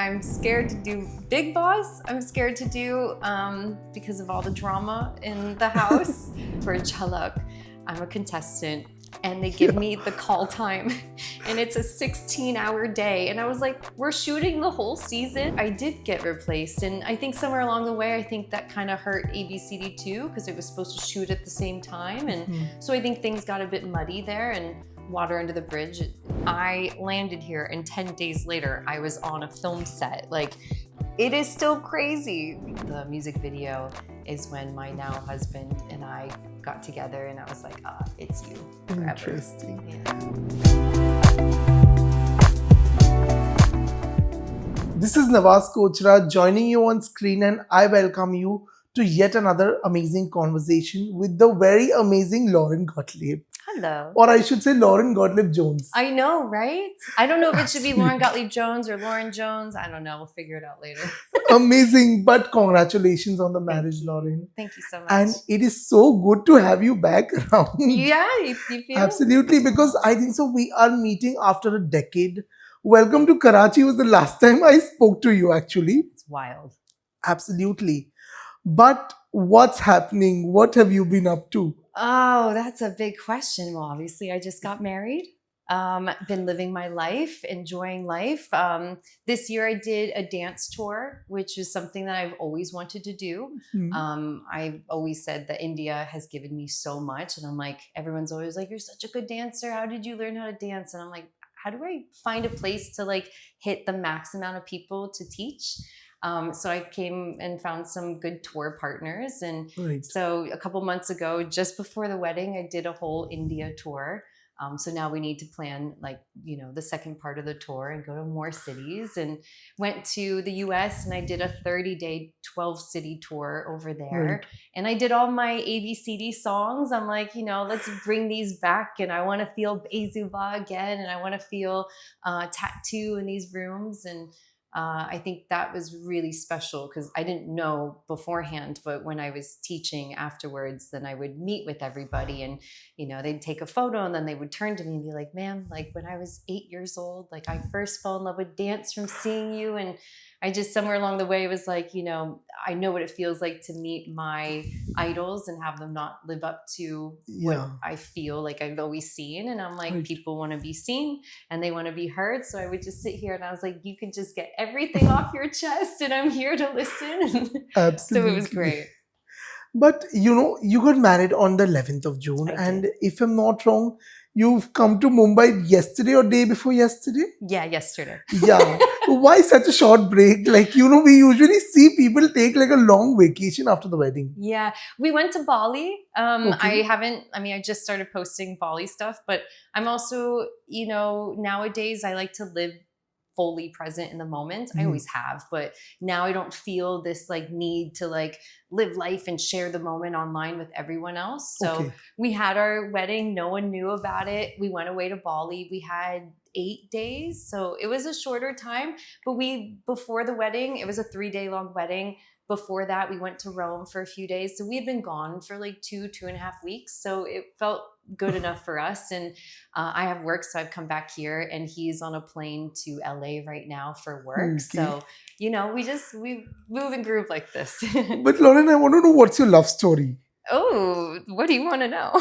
I'm scared to do Big Boss. I'm scared to do because of all the drama in the house. For Jhalak, I'm a contestant and they give me the call time and it's a 16-hour day. And I was like, we're shooting the whole season. I did get replaced. And I think somewhere along the way, I think that kind of hurt ABCD too, because it was supposed to shoot at the same time. And so I think things got a bit muddy there and water under the bridge. I landed here and 10 days later, I was on a film set. Like, it is still crazy. The music video is when my now husband and I got together and I was like, it's you forever. Interesting. Yeah. This is Nawaz Kochra joining you on screen, and I welcome you to yet another amazing conversation with the very amazing Lauren Gottlieb. Hello. Or I should say Lauren Gottlieb Jones. I know, right? I don't know if it should be Lauren Gottlieb Jones or Lauren Jones. I don't know. We'll figure it out later. Amazing, but congratulations on the marriage, Lauren. Thank you so much. And it is so good to have you back around. Yeah, you feel? Absolutely, because I think so we are meeting after a decade. Welcome to Karachi was the last time I spoke to you, actually. It's wild. Absolutely. But what's happening? What have you been up to? Oh, that's a big question. Well, obviously, I just got married. Been living my life, enjoying life. This year I did a dance tour, which is something that I've always wanted to do. I've always said that India has given me so much. And I'm like, everyone's always like, you're such a good dancer. How did you learn how to dance? And I'm like, how do I find a place to like hit the max amount of people to teach? So I came and found some good tour partners. And so a couple months ago, just before the wedding, I did a whole India tour. So now we need to plan the second part of the tour and go to more cities, and went to the US and I did a 30-day, 12-city tour over there. And I did all my ABCD songs. I'm like, let's bring these back. And I want to feel Bezuba again. And I want to feel tattoo in these rooms. And I think that was really special because I didn't know beforehand, but when I was teaching afterwards, then I would meet with everybody and, they'd take a photo and then they would turn to me and be like, ma'am, like when I was 8 years old, like I first fell in love with dance from seeing you. And I just somewhere along the way was like, I know what it feels like to meet my idols and have them not live up to what I feel like I've always seen. And I'm like, people want to be seen and they want to be heard. So I would just sit here and I was like, you can just get everything off your chest and I'm here to listen. Absolutely. So it was great. But you got married on the 11th of June. And if I'm not wrong, you've come to Mumbai yesterday or day before yesterday? Yeah, yesterday. Yeah. Why such a short break? Like, we usually see people take like a long vacation after the wedding. Yeah. We went to Bali. I just started posting Bali stuff, but I'm also, nowadays I like to live fully present in the moment. I always have, but now I don't feel this like need to like live life and share the moment online with everyone else. So we had our wedding. No one knew about it. We went away to Bali. We had 8 days. So it was a shorter time, but before the wedding, it was a 3-day long wedding. Before that, we went to Rome for a few days. So we had been gone for like 2.5 weeks. So it felt good enough for us. And I have work, so I've come back here and he's on a plane to LA right now for work. So, we move and groove like this. But Lauren, I want to know what's your love story? Oh, what do you want to know?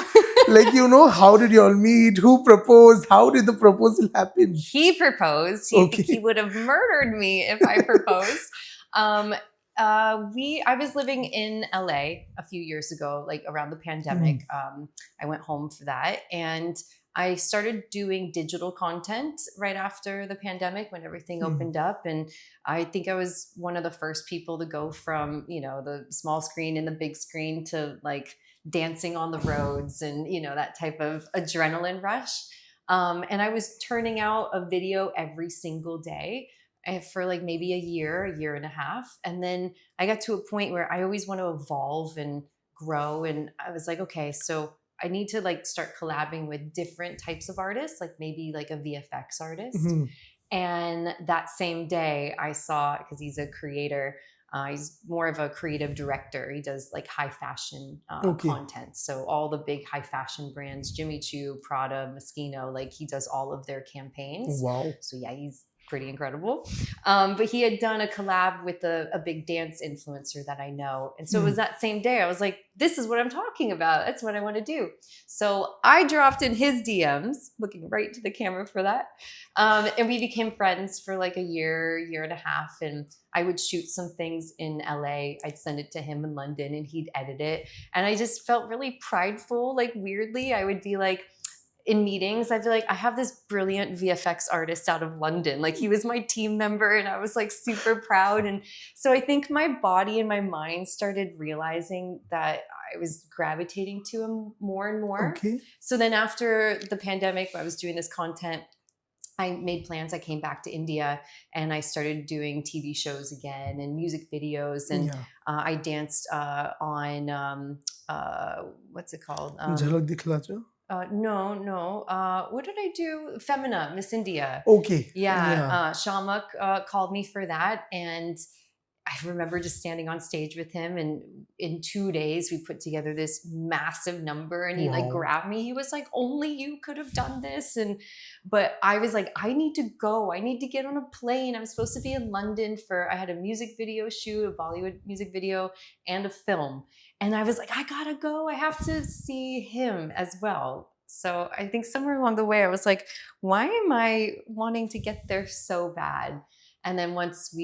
Like, how did you all meet? Who proposed? How did the proposal happen? He proposed. He would have murdered me if I proposed. I was living in LA a few years ago, like around the pandemic. I went home for that and I started doing digital content right after the pandemic when everything opened up. And I think I was one of the first people to go from, the small screen and the big screen to like dancing on the roads and, that type of adrenaline rush. And I was turning out a video every single day for like maybe a year and a half. And then I got to a point where I always want to evolve and grow. And I was like, okay, so I need to like start collabing with different types of artists, like maybe like a VFX artist. And that same day I saw, because he's a creator, he's more of a creative director. He does like high fashion content. So all the big high fashion brands, Jimmy Choo, Prada, Moschino, like he does all of their campaigns. Wow. So yeah, he's pretty incredible. But he had done a collab with a big dance influencer that I know. And so it was that same day. I was like, this is what I'm talking about. That's what I want to do. So I dropped in his DMs, looking right to the camera for that. And we became friends for like a year and a half. And I would shoot some things in LA. I'd send it to him in London and he'd edit it. And I just felt really prideful, like weirdly. I would be like, in meetings, I feel like I have this brilliant VFX artist out of London. Like he was my team member and I was like super proud. And so I think my body and my mind started realizing that I was gravitating to him more and more. Okay. So then after the pandemic, I was doing this content. I made plans. I came back to India and I started doing TV shows again and music videos. And I danced on, what's it called? Jhalak Dikhla Jo? No. What did I do? Femina, Miss India. Okay. Shamak called me for that. And I remember just standing on stage with him. And in 2 days, we put together this massive number. And he like grabbed me. He was like, only you could have done this. But I was like, I need to go. I need to get on a plane. I'm supposed to be in London I had a music video shoot, a Bollywood music video, and a film. And I was like, I gotta go. I have to see him as well. So I think somewhere along the way, I was like, why am I wanting to get there so bad? And then once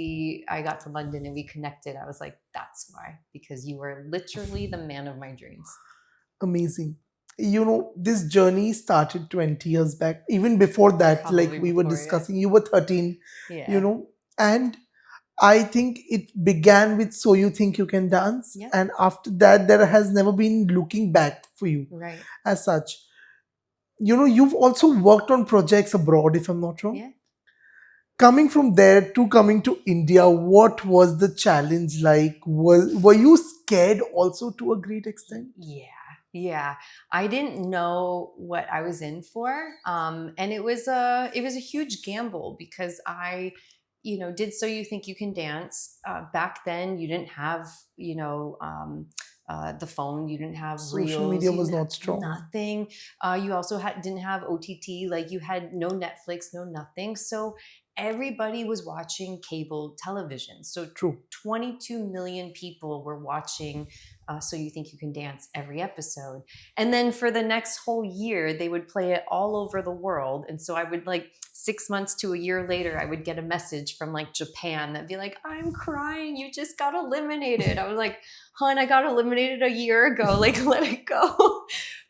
I got to London and we connected, I was like, that's why, because you were literally the man of my dreams. Amazing. You know, this journey started 20 years back. Even before that, Probably like we were before, discussing, you were 13, Yeah. you know, and I think it began with So You Think You Can Dance. Yeah. And after that, there has never been looking back for you Right. as such. You know, you've also worked on projects abroad, if I'm not wrong. Yeah. Coming from there to coming to India, what was the challenge like? Were you scared also to a great extent? Yeah. I didn't know what I was in for. And it was a huge gamble because I, did So You Think You Can Dance. Back then you didn't have, the phone, you didn't have Social reels, media you was didn't not have strong. Nothing. You also didn't have OTT, like you had no Netflix, no nothing. So everybody was watching cable television. So True. 22 million people were watching So You Think You Can Dance every episode. And then for the next whole year, they would play it all over the world. And so I would 6 months to a year later, I would get a message from Japan that'd be like, I'm crying. You just got eliminated. I was like, hon, I got eliminated a year ago. Let it go.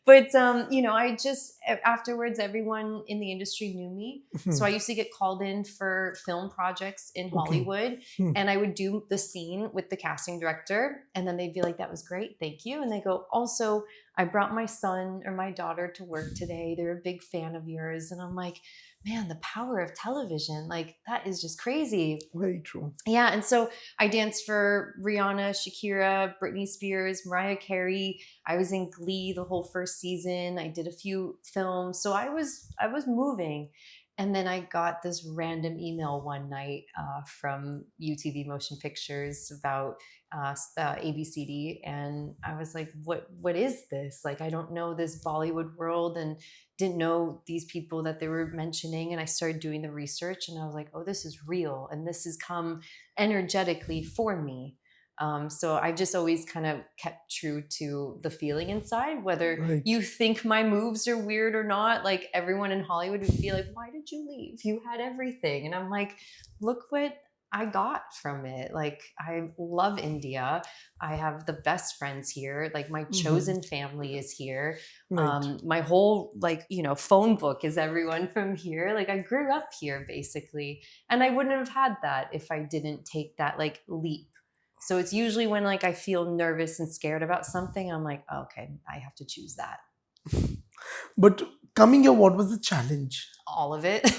But, I just, afterwards, everyone in the industry knew me. So I used to get called in for film projects in Hollywood. And I would do the scene with the casting director. And then they'd be like, that was great. Thank you. And they go, also, I brought my son or my daughter to work today. They're a big fan of yours. And I'm like, man, the power of television, that is just crazy. Very true. Yeah. And so I danced for Rihanna, Shakira, Britney Spears, Mariah Carey. I was in Glee the whole first season. I did a few films. So I was moving. And then I got this random email one night from UTV Motion Pictures about ABCD. And I was like, what is this? I don't know this Bollywood world and didn't know these people that they were mentioning. And I started doing the research and I was like, oh, this is real. And this has come energetically for me. So I've just always kind of kept true to the feeling inside, whether you think my moves are weird or not. Everyone in Hollywood would be like, why did you leave? You had everything. And I'm like, look what I got from it. I love India. I have the best friends here. My chosen family is here. My whole phone book is everyone from here. I grew up here basically. And I wouldn't have had that if I didn't take that leap. So it's usually when I feel nervous and scared about something, I'm like, oh, okay, I have to choose that. But coming here, what was the challenge? All of it.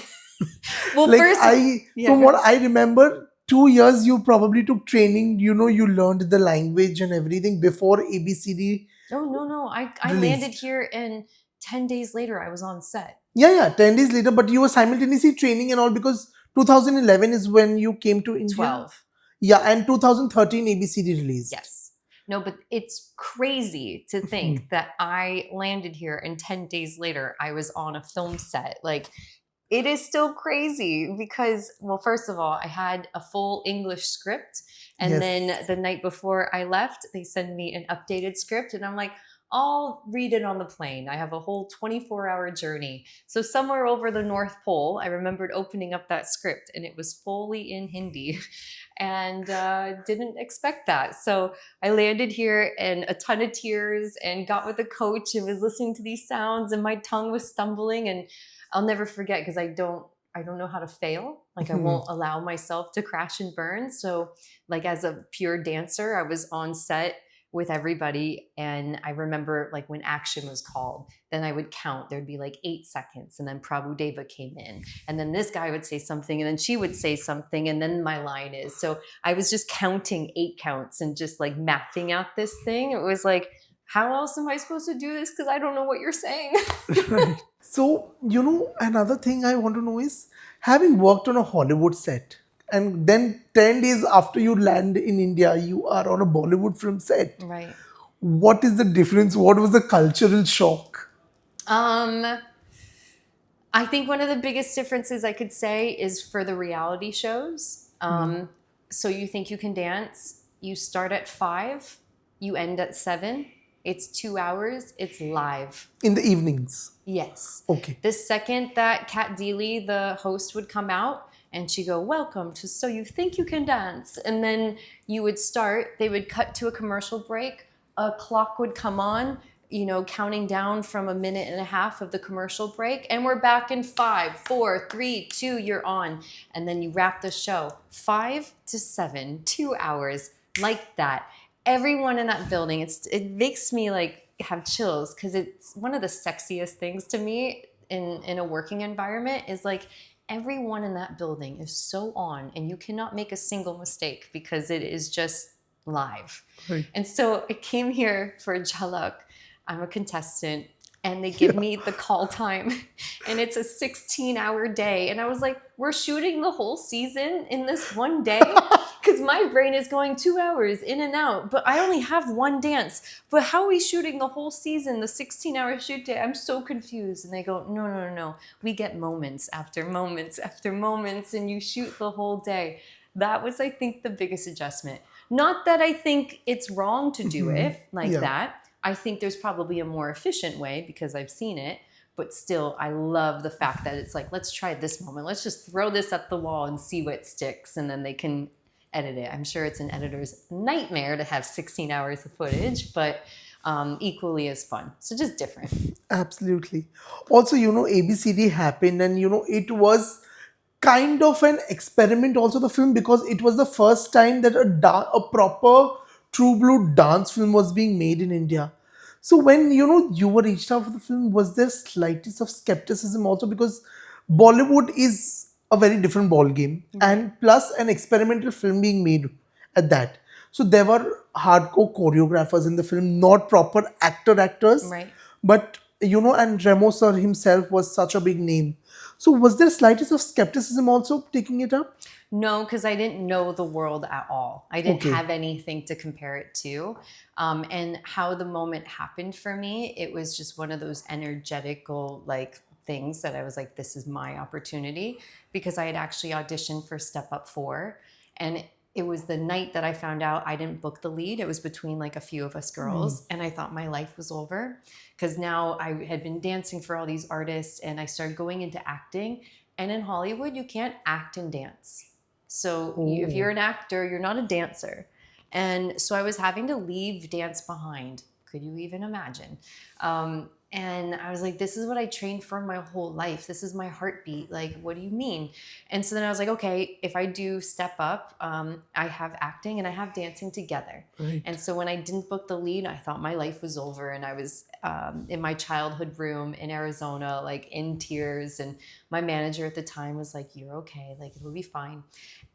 Well, from what I remember, 2 years you probably took training. You learned the language and everything before ABCD. Oh, no. I landed here and 10 days later I was on set. Yeah, 10 days later, but you were simultaneously training and all because 2011 is when you came to India. 12. Yeah, and 2013 ABCD released. Yes. No, but it's crazy to think that I landed here and 10 days later I was on a film set. It is still crazy because, well, first of all, I had a full English script. And Yes. then the night before I left, they sent me an updated script. And I'm like, I'll read it on the plane. I have a whole 24-hour journey. So somewhere over the North Pole, I remembered opening up that script and it was fully in Hindi and didn't expect that. So I landed here and a ton of tears and got with the coach and was listening to these sounds and my tongue was stumbling. And I'll never forget because I don't know how to fail. Like I won't allow myself to crash and burn. So like as a pure dancer, I was on set with everybody. And I remember like when action was called, then I would count, there'd be like 8 seconds. And then Prabhu Deva came in. And then this guy would say something and then she would say something. And then my line is, so I was just counting 8 counts and just like mapping out this thing. It was like, how else am I supposed to do this? Because I don't know what you're saying. Right. So, another thing I want to know is having worked on a Hollywood set and then 10 days after you land in India, you are on a Bollywood film set. Right. What is the difference? What was the cultural shock? I think one of the biggest differences I could say is for the reality shows. So you think you can dance, you start at 5, you end at 7. It's 2 hours, it's live. In the evenings. Yes. Okay. The second that Kat Deely, the host, would come out and she'd go, welcome to So You Think You Can Dance. And then you would start, they would cut to a commercial break, a clock would come on, counting down from a minute and a half of the commercial break. And we're back in 5, 4, 3, 2, you're on. And then you wrap the show. 5 to 7, 2 hours, like that. Everyone in that building, it makes me like have chills because it's one of the sexiest things to me in a working environment is like everyone in that building is so on and you cannot make a single mistake because it is just live. Right. And so I came here for Jhalak. I'm a contestant and they give me the call time and it's a 16-hour day. And I was like, we're shooting the whole season in this one day? Because my brain is going 2 hours in and out, but I only have one dance. But how are we shooting the whole season, the 16-hour shoot day? I'm so confused. And they go, no. We get moments after moments after moments and you shoot the whole day. That was, I think, the biggest adjustment. Not that I think it's wrong to do it like that. I think there's probably a more efficient way because I've seen it. But still, I love the fact that it's like, let's try this moment. Let's just throw this at the wall and see what sticks. And then they can edit it. I'm sure it's an editor's nightmare to have 16 hours of footage, but equally as fun. So just different. Absolutely. Also, ABCD happened and, it was kind of an experiment also, the film, because it was the first time that a proper true blue dance film was being made in India. So when, you were reached out for the film, was there slightest of skepticism also? Because Bollywood is a very different ball game and plus an experimental film being made at that. So there were hardcore choreographers in the film, not proper actors. Right. But, and Remo sir himself was such a big name. So was there slightest of skepticism also taking it up? No, because I didn't know the world at all. I didn't Okay. have anything to compare it to. And how the moment happened for me, it was just one of those energetical like things that I was like, this is my opportunity, because I had actually auditioned for Step Up 4. And it was the night that I found out I didn't book the lead. It was between like a few of us girls. And I thought my life was over because now I had been dancing for all these artists and I started going into acting. And in Hollywood, you can't act and dance. So if you're an actor, you're not a dancer. And so I was having to leave dance behind. Could you even imagine? And I was like, this is what I trained for my whole life. This is my heartbeat. Like, what do you mean? And so then I was like, okay, if I do Step Up, I have acting and I have dancing together. Right. And so when I didn't book the lead, I thought my life was over. And I was in my childhood room in Arizona, like in tears. And my manager at the time was like, you're okay, like it'll be fine.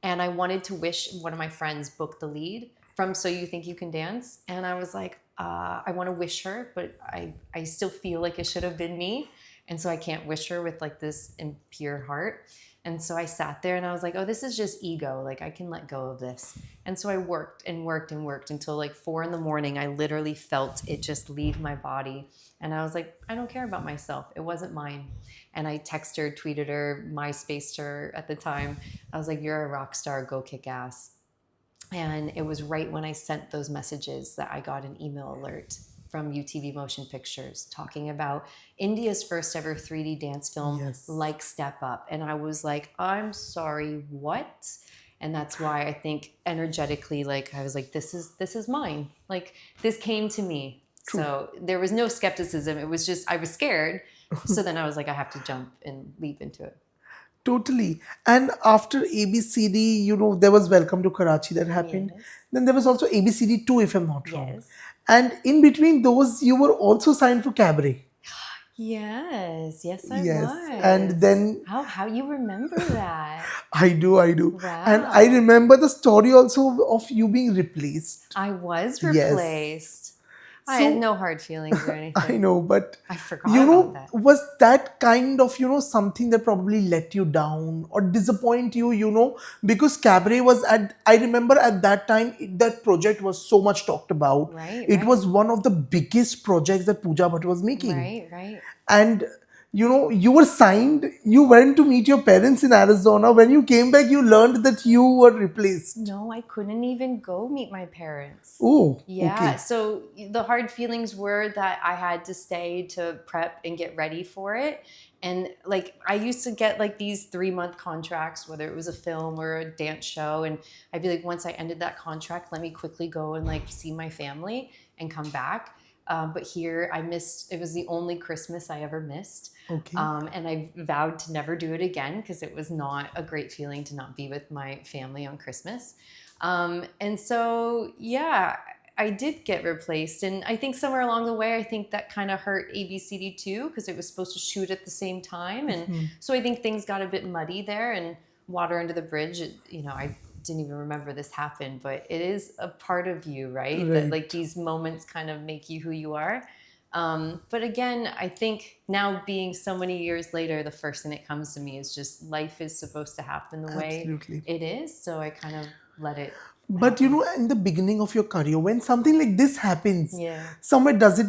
And I wanted to wish one of my friends booked the lead from So You Think You Can Dance. And I was like, I want to wish her, but I still feel like it should have been me. And so I can't wish her with like this impure heart. And so I sat there and I was like, oh, this is just ego. Like, I can let go of this. And so I worked and worked and worked until like 4 in the morning. I literally felt it just leave my body. And I was like, I don't care about myself. It wasn't mine. And I texted her, tweeted her, MySpaced her at the time. I was like, you're a rock star, go kick ass. And it was right when I sent those messages that I got an email alert from UTV Motion Pictures talking about India's first ever 3D dance film, Yes. like Step Up. And I was like, I'm sorry, what? And that's why I think energetically, like I was like, this is mine. Like this came to me. True. So there was no skepticism. It was just I was scared. So then I was like, I have to jump and leap into it. Totally. And after ABCD, there was Welcome to Karachi that happened. Yes. Then there was also ABCD 2, if I'm not wrong. Yes. And in between those, you were also signed for Cabaret. Yes, I Yes. was. And then How you remember that? I do. And Wow. I remember the story also of you being replaced. I was Yes. replaced. I So- had no hard feelings or anything. I know, but I forgot about that. was that kind of, something that probably let you down or disappoint you, because Cabaret was I remember at that time, that project was so much talked about. Right, It right. was one of the biggest projects that Pooja Bhatt was making. Right. And, you were signed, you went to meet your parents in Arizona. When you came back, you learned that you were replaced. No, I couldn't even go meet my parents. Oh, Yeah. okay. So the hard feelings were that I had to stay to prep and get ready for it. And like I used to get like these 3-month contracts, whether it was a film or a dance show. And I'd be like, once I ended that contract, let me quickly go and like see my family and come back. But here I missed, it was the only Christmas I ever missed. Okay. And I vowed to never do it again because it was not a great feeling to not be with my family on Christmas. And so, yeah, I did get replaced. And I think somewhere along the way, I think that kind of hurt ABCD too, because it was supposed to shoot at the same time. And so I think things got a bit muddy there and water under the bridge. I didn't even remember this happened, but it is a part of you, right? That Right. like these moments kind of make you who you are. But again, I think now being so many years later, the first thing that comes to me is just life is supposed to happen the way Absolutely. it is. So I kind of let it. But in the beginning of your career, when something like this happens, Yeah. somewhere does it,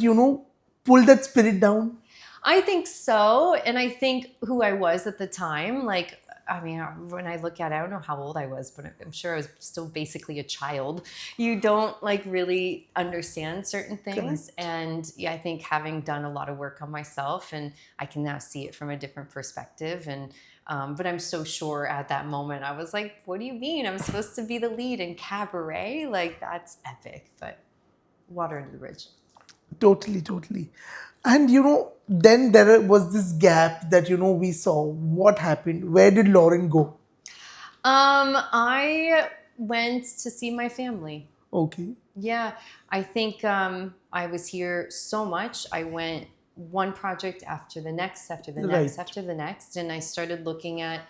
pull that spirit down? I think so. And I think who I was at the time, like, I mean, when I look at it, I don't know how old I was, but I'm sure I was still basically a child. You don't like really understand certain things. And yeah, I think having done a lot of work on myself and I can now see it from a different perspective. And, but I'm so sure at that moment, I was like, what do you mean? I'm supposed to be the lead in Cabaret? Like, that's epic, but water under the bridge. Totally. And then there was this gap that we saw. What happened? Where did Lauren go? I went to see my family. Okay. Yeah, I think I was here so much. I went one project after the next, after the next, Right. after the next, and I started looking at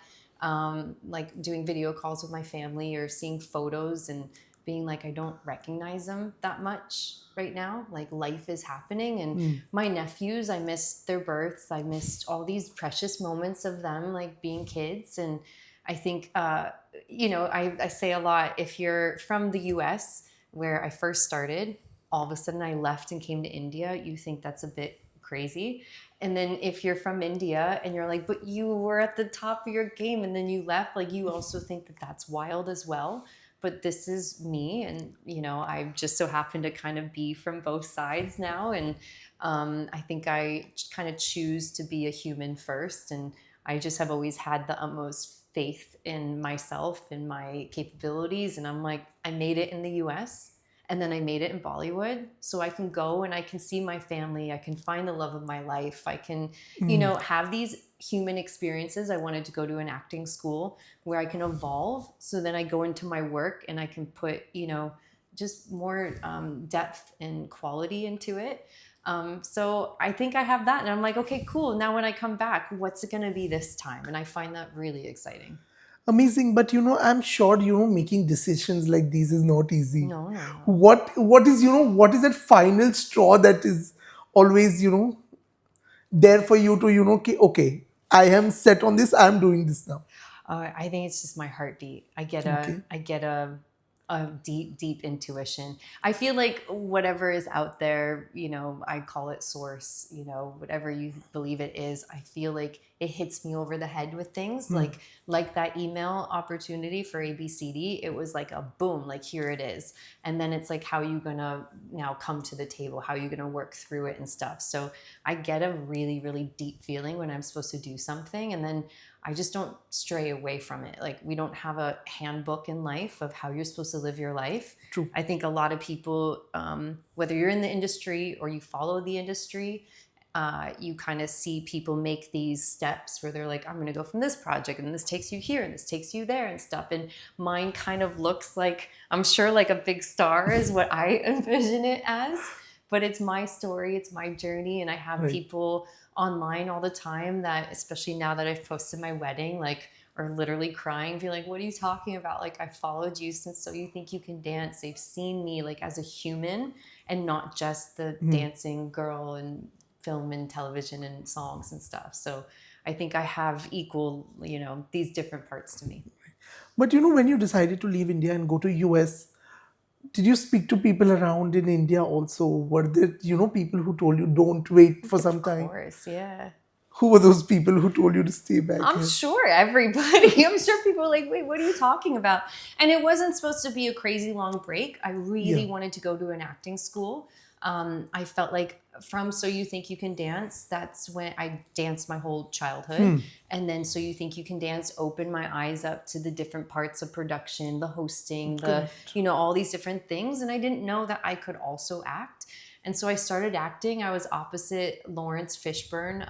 like doing video calls with my family or seeing photos and being like, I don't recognize them that much right now. Like life is happening, and my nephews, I missed their births. I missed all these precious moments of them, like being kids. And I think, I say a lot, if you're from the US, where I first started, all of a sudden I left and came to India, you think that's a bit crazy. And then if you're from India and you're like, but you were at the top of your game and then you left, like you also think that that's wild as well. But this is me, and I just so happen to kind of be from both sides now. And I think I kind of choose to be a human first, and I just have always had the utmost faith in myself and my capabilities. And I'm like, I made it in the US and then I made it in Bollywood. So I can go and I can see my family. I can find the love of my life. I can, have these human experiences. I wanted to go to an acting school where I can evolve. So then I go into my work and I can put, just more depth and quality into it. So I think I have that. And I'm like, okay, cool. Now when I come back, what's it going to be this time? And I find that really exciting. Amazing. But I'm sure making decisions like these is not easy. No. What is that final straw that is always there for you to okay, I am set on this, I am doing this now? I think it's just my heartbeat. Okay. I get a deep, deep intuition. I feel like whatever is out there, you know, I call it source, you know, whatever you believe it is, I feel like it hits me over the head with things like that email opportunity for ABCD. It was like a boom, like here it is. And then it's like, how are you gonna now come to the table? How are you gonna work through it and stuff? So I get a really, really deep feeling when I'm supposed to do something. And then I just don't stray away from it. Like, we don't have a handbook in life of how you're supposed to live your life. True. I think a lot of people, whether you're in the industry or you follow the industry, you kind of see people make these steps where they're like, I'm going to go from this project and this takes you here and this takes you there and stuff. And mine kind of looks like, I'm sure, like a big star is what I envision it as. But it's my story, it's my journey. And I have Right. people online all the time that, especially now that I've posted my wedding, like, are literally crying, be like, what are you talking about? Like, I followed you since So You Think You Can Dance. They've seen me like as a human and not just the dancing girl and film and television and songs and stuff. So I think I have equal, you know, these different parts to me. But you know, when you decided to leave India and go to US, did you speak to people around in India also? Were there, you know, people who told you don't wait for some Of time? course, yeah. Who were those people who told you to stay back I'm here? sure everybody. I'm sure people were like, wait, what are you talking about? And it wasn't supposed to be a crazy long break. I really Yeah. wanted to go to an acting school. I felt like from So You Think You Can Dance, that's when I danced my whole childhood. And then So You Think You Can Dance opened my eyes up to the different parts of production, the hosting, Correct. you know, all these different things. And I didn't know that I could also act. And so I started acting. I was opposite Lawrence Fishburne,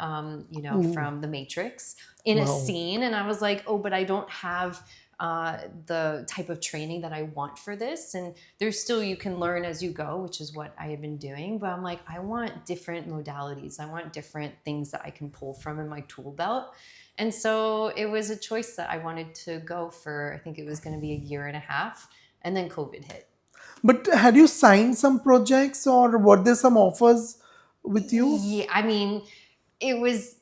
you know, Ooh, from The Matrix in a wow. scene. And I was like, oh, but I don't have the type of training that I want for this. And there's still, you can learn as you go, which is what I had been doing. But I'm like, I want different modalities. I want different things that I can pull from in my tool belt. And so it was a choice that I wanted to go for. I think it was going to be a year and a half. And then COVID hit. But had you signed some projects or were there some offers with you? Yeah, I mean, it was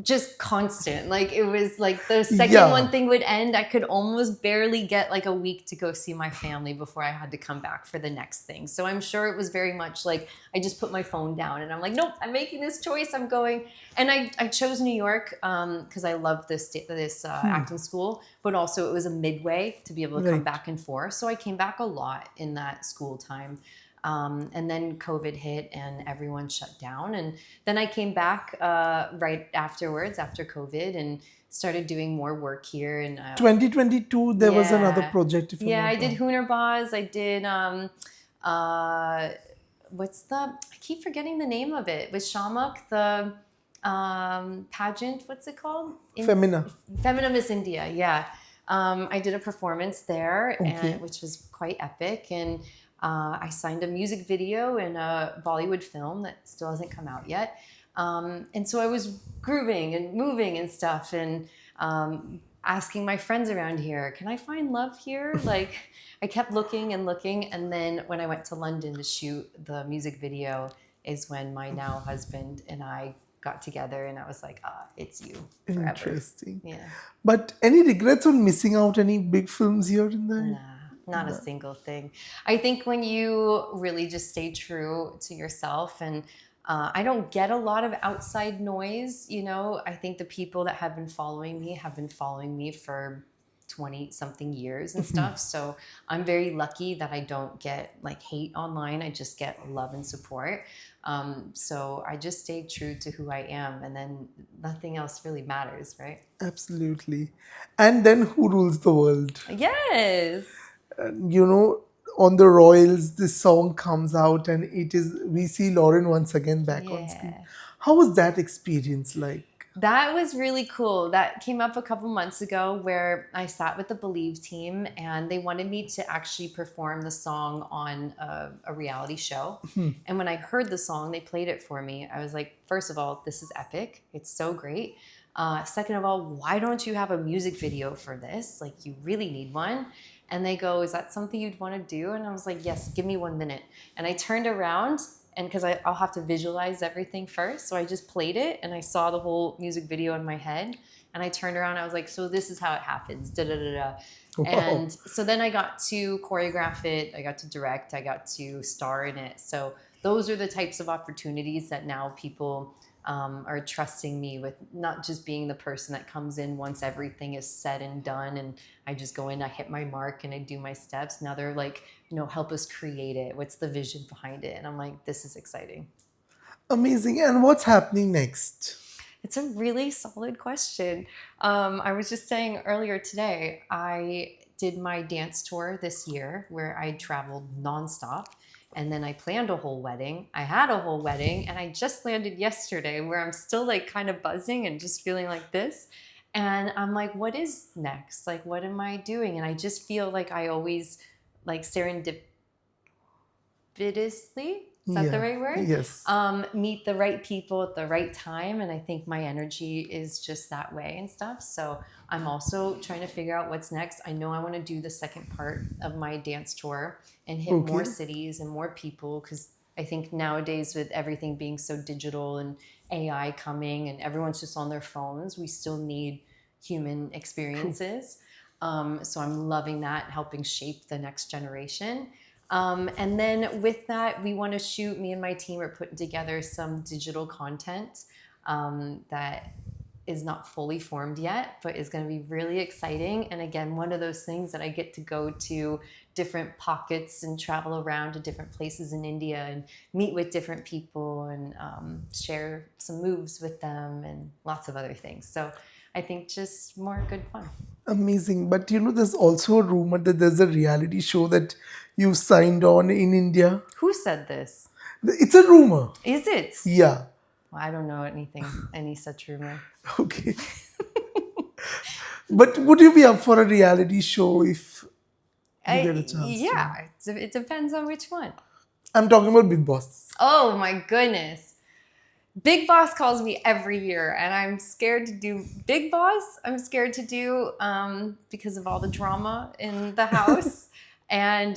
just constant. Like, it was like the second one Yeah. thing would end, I could almost barely get like a week to go see my family before I had to come back for the next thing. So I'm sure it was very much like I just put my phone down and I'm like, nope, I'm making this choice. I'm going. And I chose New York because I loved this acting school, but also it was a midway to be able to come Right. back and forth. So I came back a lot in that school time. And then COVID hit and everyone shut down. And then I came back right afterwards, after COVID, and started doing more work here. And 2022, there was another yeah, project, if I'm yeah, I not did wrong. Hoonerbaz. I did uh, what's the? I keep forgetting the name of it. With Shamuk, the pageant. What's it called? Femina. Femina Miss India. Yeah, I did a performance there, Okay. and which was quite epic. And I signed a music video in a Bollywood film that still hasn't come out yet. And so I was grooving and moving and stuff, and asking my friends around here, can I find love here? Like, I kept looking and looking. And then when I went to London to shoot the music video is when my now husband and I got together, and I was like, it's you forever. Interesting. Yeah. But any regrets on missing out any big films here and there? Nah, not a single thing. I think when you really just stay true to yourself, and I don't get a lot of outside noise, you know. I think the people that have been following me for 20 something years and stuff. So I'm very lucky that I don't get like hate online. I just get love and support. So I just stay true to who I am, and then nothing else really matters, right? Absolutely. And then Who Rules the World? Yes. You know, on the Royals, this song comes out and it is, we see Lauren once again back on screen. Yeah. How was that experience like? That was really cool. That came up a couple months ago where I sat with the Believe team and they wanted me to actually perform the song on a reality show. And when I heard the song, they played it for me. I was like, first of all, this is epic. It's so great. Second of all, why don't you have a music video for this? Like, you really need one. And they go, is that something you'd want to do? And I was like, yes, give me 1 minute. And I turned around, and because I'll have to visualize everything first. So I just played it and I saw the whole music video in my head. And I turned around, I was like, so this is how it happens, da da da da. Wow. And so then I got to choreograph it, I got to direct, I got to star in it. So those are the types of opportunities that now people are trusting me with, not just being the person that comes in once everything is said and done and I just go in, I hit my mark and I do my steps. Now they're like, help us create it. What's the vision behind it? And I'm like, this is exciting. Amazing. And what's happening next? It's a really solid question. I was just saying earlier today, I did my dance tour this year where I traveled nonstop. And then I planned a whole wedding. I had a whole wedding and I just landed yesterday where I'm still like kind of buzzing and just feeling like this. And I'm like, what is next? Like, what am I doing? And I just feel like I always like serendipitously, is that the right word? Yes. Meet the right people at the right time. And I think my energy is just that way and stuff. So I'm also trying to figure out what's next. I know I want to do the second part of my dance tour and hit more cities and more people, because I think nowadays with everything being so digital and AI coming and everyone's just on their phones, we still need human experiences. So I'm loving that, helping shape the next generation. And then with that, we want to shoot, me and my team are putting together some digital content that is not fully formed yet, but is going to be really exciting. And again, one of those things that I get to go to different pockets and travel around to different places in India and meet with different people and share some moves with them and lots of other things. So I think just more good fun. Amazing. But there's also a rumor that there's a reality show that you signed on in India. Who said this? It's a rumor. Is it? Yeah. Well, I don't know any such rumor. Okay. But would you be up for a reality show if you get a chance? Yeah, it depends on which one. I'm talking about Big Boss. Oh my goodness. Big Boss calls me every year and I'm scared to do Big Boss. I'm scared to do because of all the drama in the house. And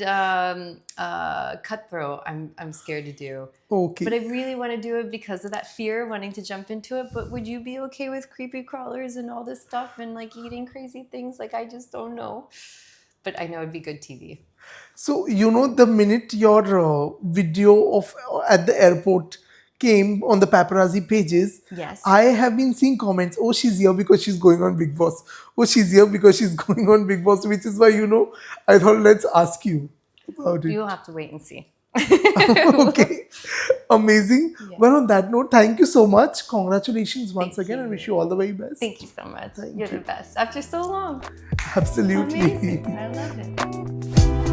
Cutthroat, I'm scared to do. Okay. But I really want to do it because of that fear, wanting to jump into it. But would you be okay with creepy crawlers and all this stuff and like eating crazy things? Like, I just don't know. But I know it'd be good TV. So, the minute your video of at the airport came on the paparazzi pages, Yes. I have been seeing comments, oh, she's here because she's going on Big Boss. Oh, she's here because she's going on Big Boss, which is why, I thought let's ask you about it. You'll have to wait and see. Okay. Amazing. Yeah. Well, on that note, thank you so much. Congratulations once Thank again you. and wish you all the very best. Thank you so much. You're the best. After so long. Absolutely. Amazing. I love it.